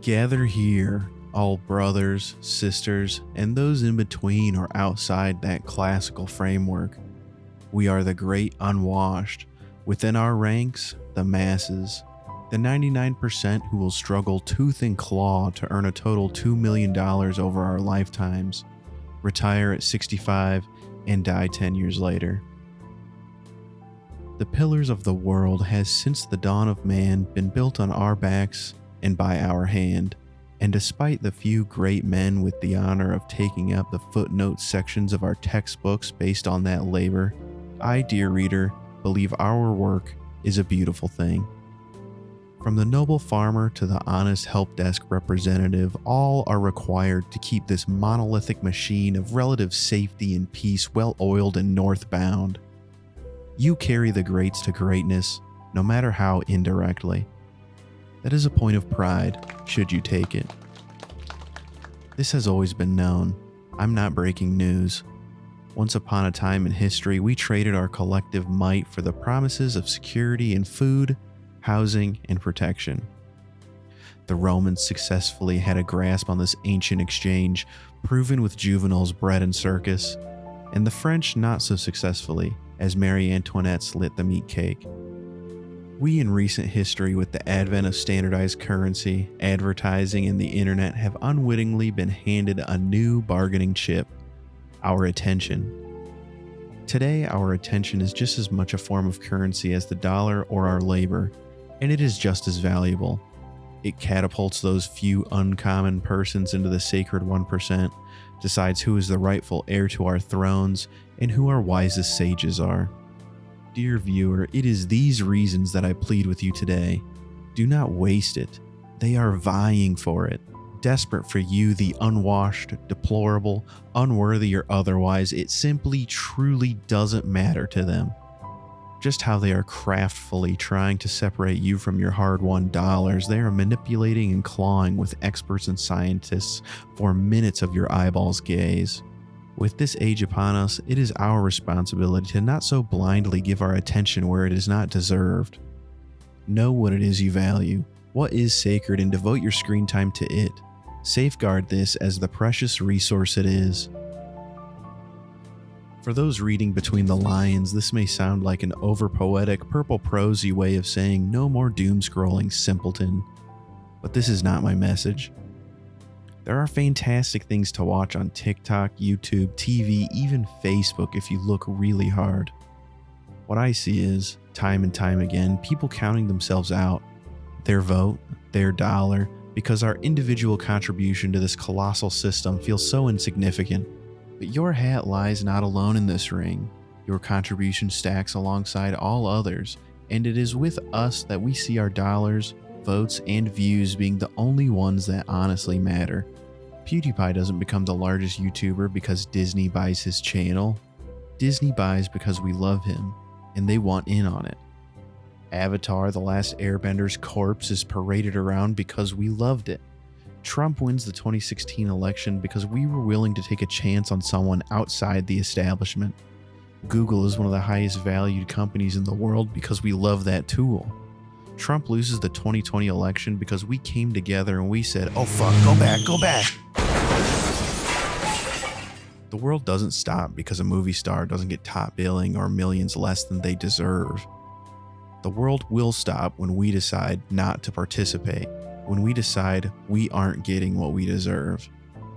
Gather here, all brothers, sisters, and those in between or outside that classical framework. We are the great unwashed. Within our ranks, the masses. The 99% who will struggle tooth and claw to earn a total $2 million over our lifetimes, retire at 65, and die 10 years later. The pillars of the world has since the dawn of man been built on our backs and by our hand, and despite the few great men with the honor of taking up the footnote sections of our textbooks based on that labor, I, dear reader, believe our work is a beautiful thing. From the noble farmer to the honest help desk representative, all are required to keep this monolithic machine of relative safety and peace well-oiled and northbound. You carry the greats to greatness, no matter how indirectly. That is a point of pride, should you take it. This has always been known. I'm not breaking news. Once upon a time in history, we traded our collective might for the promises of security in food, housing, and protection. The Romans successfully had a grasp on this ancient exchange, proven with Juvenal's bread and circus, and the French not so successfully, as Marie Antoinette slit the meat cake. We in recent history, with the advent of standardized currency, advertising, and the internet, have unwittingly been handed a new bargaining chip: our attention. Today, our attention is just as much a form of currency as the dollar or our labor, and it is just as valuable. It catapults those few uncommon persons into the sacred 1%, decides who is the rightful heir to our thrones, and who our wisest sages are. Dear viewer, it is these reasons that I plead with you today. Do not waste it. They are vying for it. Desperate for you, the unwashed, deplorable, unworthy, or otherwise. It simply, truly doesn't matter to them. Just how they are craftfully trying to separate you from your hard-won dollars, they are manipulating and clawing with experts and scientists for minutes of your eyeballs' gaze. With this age upon us, it is our responsibility to not so blindly give our attention where it is not deserved. Know what it is you value, what is sacred, and devote your screen time to it. Safeguard this as the precious resource it is. For those reading between the lines, this may sound like an over-poetic, purple-prosy way of saying no more doom-scrolling, simpleton. But this is not my message. There are fantastic things to watch on TikTok, YouTube, TV, even Facebook if you look really hard. What I see is, time and time again, people counting themselves out. Their vote, their dollar, because our individual contribution to this colossal system feels so insignificant. But your hat lies not alone in this ring. Your contribution stacks alongside all others, and it is with us that we see our dollars, votes, and views being the only ones that honestly matter. PewDiePie doesn't become the largest YouTuber because Disney buys his channel. Disney buys because we love him, and they want in on it. Avatar: The Last Airbender's corpse is paraded around because we loved it. Trump wins the 2016 election because we were willing to take a chance on someone outside the establishment. Google is one of the highest valued companies in the world because we love that tool. Trump loses the 2020 election because we came together and we said, "Oh fuck, go back, go back." The world doesn't stop because a movie star doesn't get top billing or millions less than they deserve. The world will stop when we decide not to participate, when we decide we aren't getting what we deserve.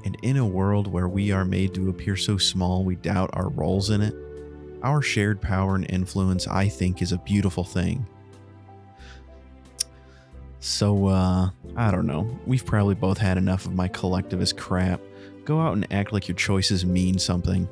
And in a world where we are made to appear so small we doubt our roles in it, our shared power and influence, I think, is a beautiful thing. So, I don't know. We've probably both had enough of my collectivist crap. Go out and act like your choices mean something.